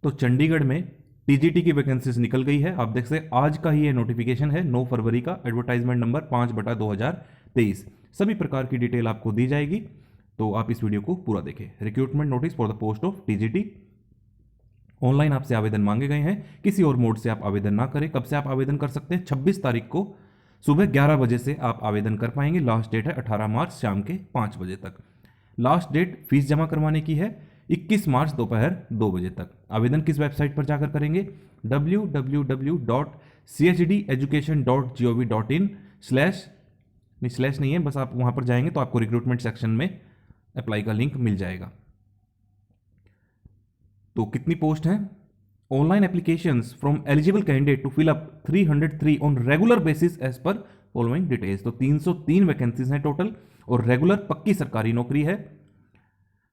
तो चंडीगढ़ में टीजीटी की वैकेंसीज निकल गई है। आप देख सकते आज का ही ये नोटिफिकेशन है, 9 फरवरी का, एडवर्टाइजमेंट नंबर 5/2023। सभी प्रकार की डिटेल आपको दी जाएगी, तो आप इस वीडियो को पूरा देखें। Recruitment notice for the post of TGT. Online आपसे आवेदन मांगे गए हैं, किसी और मोड से आप आवेदन ना करें। कब से आप आवेदन कर सकते हैं? 26 तारीख को सुबह 11 बजे से आप आवेदन कर पाएंगे। लास्ट डेट है 18 मार्च शाम के 5 बजे तक। लास्ट डेट फीस जमा करवाने की है 21 मार्च दोपहर 2 बजे तक। आवेदन किस वेबसाइट पर जाकर करेंगे? www.chdeducation.gov.in स्लैश नहीं है, बस आप वहां पर जाएंगे तो आपको रिक्रूटमेंट सेक्शन में अप्लाई का लिंक मिल जाएगा। तो कितनी पोस्ट हैं? Online applications from eligible candidate to fill up 303 on regular basis as per following details. तो 303 वैकेंसीज हैं टोटल, और रेगुलर पक्की सरकारी नौकरी है।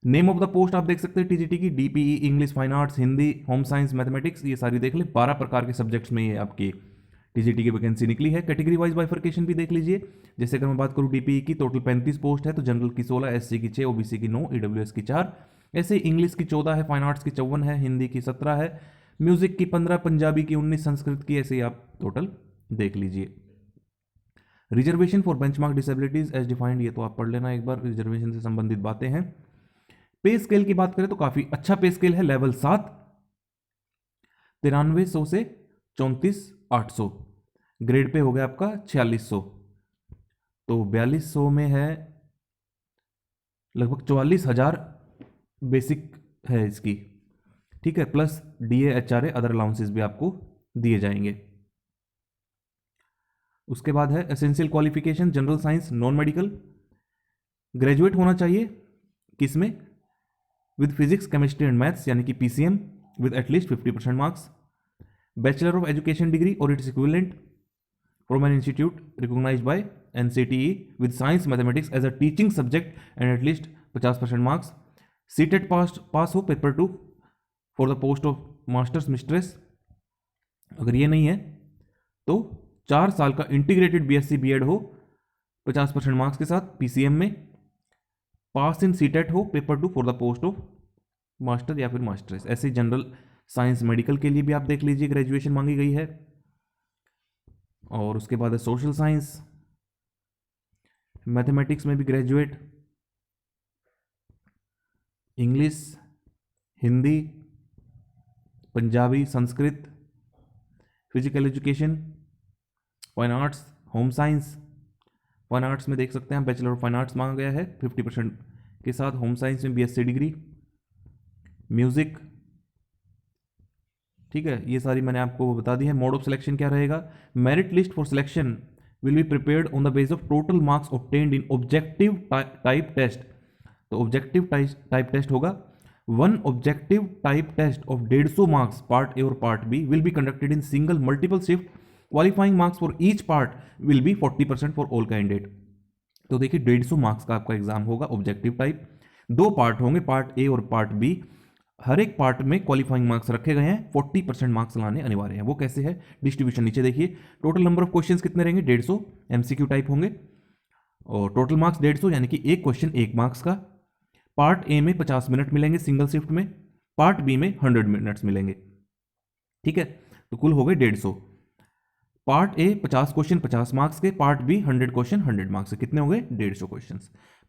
नेम ऑफ द पोस्ट आप देख सकते हैं टीजीटी की, DPE, English, fine arts, Hindi, home science, mathematics, ये सारी देख ले। 12 प्रकार के सब्जेक्ट्स में ये आपकी टीजीटी की वैकेंसी निकली है। कैटेगरी वाइज बाइफर्केशन भी देख लीजिए। जैसे अगर मैं बात करूं डीपीई की, टोटल 35 पोस्ट है, तो जनरल की 16, एससी की 6, ओबीसी की 9, ईडब्ल्यूएस की 4, ऐसे इंग्लिश की 14 है, फाइन आर्ट्स की 54 है, हिंदी की 17 है, म्यूजिक की 15, पंजाबी की 19, संस्कृत की, ऐसे ही आप टोटल देख लीजिए। Reservation for benchmark disabilities as defined, ये तो आप पढ़ लेना एक बार, रिजर्वेशन से संबंधित बातें हैं। पे स्केल की बात करें तो काफी अच्छा पे स्केल है। लेवल 7 9300 से 34800, ग्रेड पे हो गया आपका 4600, तो 4200 में है लगभग 44,000 बेसिक है इसकी, ठीक है, plus DA, HRA, other allowances भी आपको दिए जाएंगे। उसके बाद है essential qualification, general science, non medical, graduate होना चाहिए किसमें? With physics, chemistry and maths यानी कि PCM with at least 50% marks, bachelor of education degree और it's equivalent from an institute recognised by NCTE with science mathematics as a teaching subject and at least 50% marks, CTET pass हो paper 2 for the post of masters mistress. अगर ये नहीं है तो 4 साल का integrated BSc BEd हो 50% मार्क्स के साथ पीसीएम में, पास इन सीटेट हो paper 2 for the post of master या फिर मास्टर्स। ऐसे जनरल साइंस मेडिकल के लिए भी आप देख लीजिए ग्रेजुएशन मांगी गई है। और उसके बाद है सोशल साइंस, मैथमेटिक्स में भी graduate, English, Hindi, Punjabi, Sanskrit, physical education, fine arts, home science. Fine arts में देख सकते हैं बैचलर ऑफ फाइन आर्ट्स मांगा गया है 50% के साथ, होम साइंस में बीएससी डिग्री, म्यूजिक, ठीक है, ये सारी मैंने आपको बता दी है। मोड ऑफ सिलेक्शन क्या रहेगा? Merit list for selection will be prepared on the base of total marks obtained in objective type test. तो ऑब्जेक्टिव टाइप टेस्ट होगा। One objective type test of 150 marks part A और part B will be conducted in single multiple shift. Qualifying marks for each part will be 40% for all candidate. तो देखिए 150 marks का आपका exam होगा objective type, 2 part होंगे, part A और part B. हर एक part में क्वालिफाइंग मार्क्स रखे गए हैं, 40% मार्क्स लाने अनिवार्य हैं। वो कैसे है डिस्ट्रीब्यूशन नीचे देखिए। टोटल नंबर ऑफ क्वेश्चंस कितने रहेंगे? 150 एमसीक्यू टाइप होंगे, और टोटल मार्क्स 150 यानी कि एक क्वेश्चन 1 मार्क्स का। पार्ट ए में 50 मिनट मिलेंगे सिंगल शिफ्ट में, पार्ट बी में 100 मिनट्स मिलेंगे, ठीक है, तो कुल हो गए 150। पार्ट ए 50 क्वेश्चन 50 मार्क्स के, पार्ट बी 100 क्वेश्चन 100 मार्क्स के, कितने हो गए? 150 क्वेश्चन।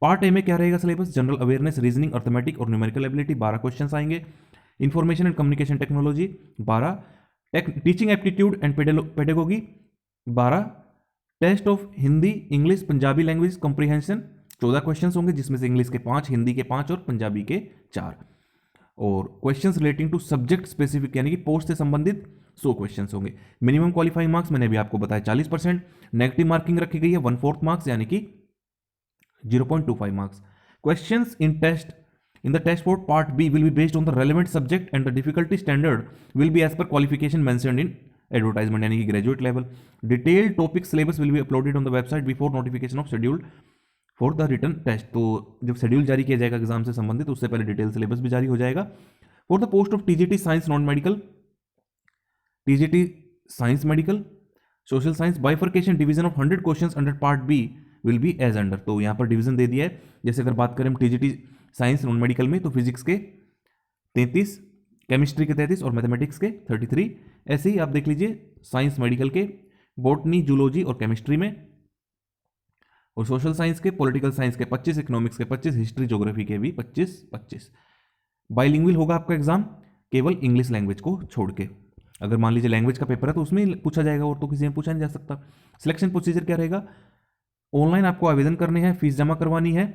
पार्ट ए में क्या रहेगा syllabus? General awareness, reasoning, arithmetic और न्यूमेरिकल एबिलिटी 12 क्वेश्चन आएंगे। Information and communication technology 12, teaching aptitude and pedagogy 12, test of Hindi, English, Punjabi language comprehension 14 question होंगे, जिसमें से इंग्लिश के 5, हिंदी के 5 और पंजाबी के 4, और questions relating to subject specific यानी कि पोस्ट से संबंधित 100 क्वेश्चंस होंगे। मिनिमम क्वालिफाइंग मार्क्स मैंने भी आपको बताया 40%, नेगेटिव मार्किंग रखी गई है 1/4 मार्क्स यानी कि 0.25 marks. Questions in the test for part B will be based on the relevant subject and the difficulty standard will be as per qualification mentioned in advertisement यानी कि graduate level. Detailed topic syllabus will be uploaded on the website before notification of schedule for the written test. तो जब schedule जारी किया जाएगा exam से संबंधित उससे पहले डिटेल सिलेबस भी जारी हो जाएगा। For the post of TGT science non medical, TGT science medical, social science bifurcation division of 100 questions under part B will be as under. तो यहाँ पर डिवीजन दे दिया है। जैसे अगर बात करें टीजीटी साइंस नॉन मेडिकल में तो फिजिक्स के 33, केमिस्ट्री के 33 और मैथमेटिक्स के 33। ऐसे ही आप देख लीजिए साइंस मेडिकल के बॉटनी, जूलॉजी और केमिस्ट्री में, और सोशल साइंस के, पॉलिटिकल साइंस के 25, इकोनॉमिक्स के 25, हिस्ट्री ज्योग्राफी के भी 25। बाइलिंगुअल होगा आपका एग्जाम, केवल इंग्लिश लैंग्वेज को छोड़ के। अगर मान लीजिए लैंग्वेज का पेपर है तो उसमें पूछा जाएगा, और तो किसी में पूछा नहीं जा सकता। सिलेक्शन प्रोसीजर क्या रहेगा? ऑनलाइन आपको आवेदन करने हैं, फीस जमा करवानी है।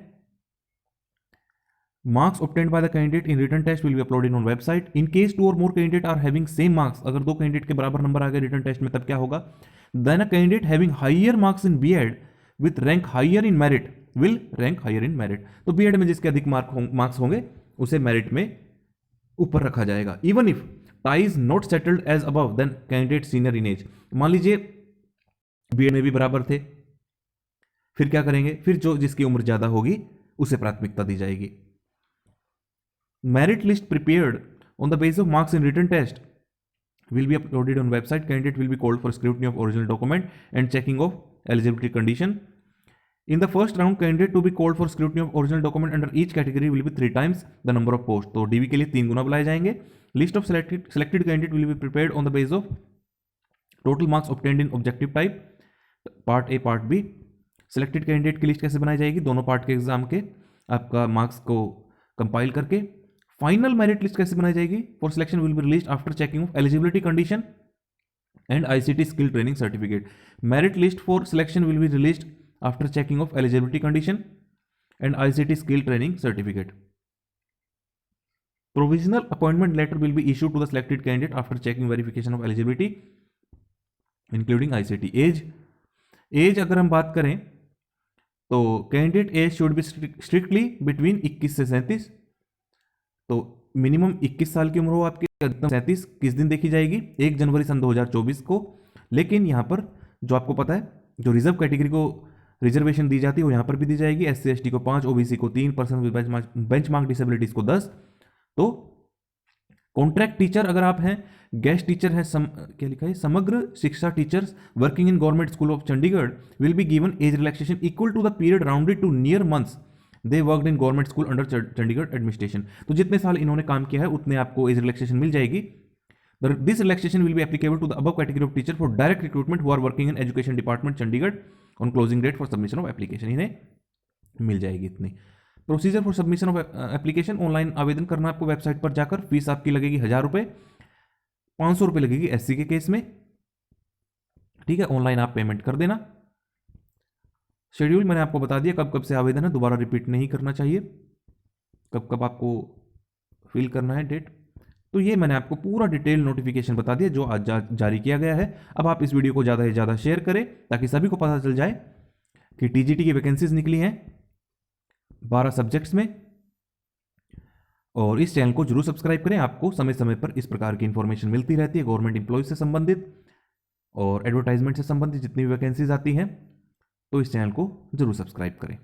Marks obtained by the candidate in written test will be uploaded on website. In case two or more candidate are having same marks, अगर दो कैंडिडेट के बराबर नंबर आ गए रिटन टेस्ट में, तब क्या होगा? Then a candidate having higher marks in B.Ed with rank higher in merit will rank higher in merit. तो B.Ed में जिसके अधिक मार्क्स होंगे उसे मेरिट में ऊपर रखा जाएगा। Even if tie is not settled as above, then candidate senior in age. मान लीजिए B.Ed में भी बराबर थे, फिर क्या करेंगे? फिर जो जिसकी उम्र ज्यादा होगी उसे प्राथमिकता दी जाएगी। Merit list prepared on the basis of marks in written test will be uploaded on website. Candidate will be called for scrutiny of original document and checking of eligibility condition. In the first round, candidate to be called for scrutiny of original document under each category will be 3 times the number of posts. तो DV के लिए 3 गुना बुलाए जाएंगे। List of selected candidate will be prepared on the basis of total marks obtained in objective type, part A, part B. Selected candidate की list कैसे बनाई जाएगी? दोनों पार्ट के एग्जाम के आपका मार्क्स को कंपाइल करके। फाइनल मेरिट लिस्ट कैसे बनाई जाएगी? For selection will be released after checking of eligibility condition and ICT skill training certificate. Merit list for selection will be released after checking of eligibility condition and ICT skill training certificate. Provisional appointment letter will be issued to the selected candidate after checking verification of eligibility including ICT. Age अगर हम बात करें तो candidate age should be strictly between 21 से 37। तो minimum 21 साल की उम्र हो आपकी, अधिकतम 37। किस दिन देखी जाएगी? 1 जनवरी सन 2024 को। लेकिन यहाँ पर जो आपको पता है, जो रिजर्व कैटेगरी को रिजर्वेशन दी जाती है वो यहाँ पर भी दी जाएगी। एससी एसटी को 5, ओबीसी को 3, पर्सन विद बेंचमार्क डिसेबिलिटीज को 10। तो कॉन्ट्रैक्ट टीचर अगर आप हैं, गेस्ट टीचर हैं, क्या लिखा है, समग्र शिक्षा teachers working in government school of Chandigarh will be given age relaxation equal to the period rounded to near months they worked in government school under Chandigarh administration. तो जितने साल इन्होंने काम किया है उतने आपको एज रिलैक्सेशन मिल जाएगी। This relaxation will be applicable to the above category of teacher for direct recruitment who are working in education department Chandigarh on closing date for submission of application. इन्हें मिल जाएगी इतनी। Procedure for submission of application, online आवेदन करना आपको website पर जाकर। Fees आपकी लगेगी 1000 रुपये, 500 रुपये लगेगी एससी के केस में। ठीक है, ऑनलाइन आप पेमेंट कर देना। शेड्यूल मैंने आपको बता दिया कब कब से आवेदन है, दोबारा रिपीट नहीं करना चाहिए। कब कब आपको फिल करना है डेट। तो ये मैंने आपको पूरा डिटेल नोटिफिकेशन बता दिया जो आज जारी किया गया है। अब आप इस वीडियो को ज़्यादा से ज़्यादा शेयर करें ताकि सभी को पता चल जाए कि टीजीटी की वैकेंसीज निकली हैं 12 सब्जेक्ट्स में। और इस चैनल को जरूर सब्सक्राइब करें, आपको समय समय पर इस प्रकार की इंफॉर्मेशन मिलती रहती है गवर्नमेंट एम्प्लॉयज से संबंधित और एडवर्टाइजमेंट से संबंधित जितनी भी वैकेंसीज आती हैं। तो इस चैनल को जरूर सब्सक्राइब करें।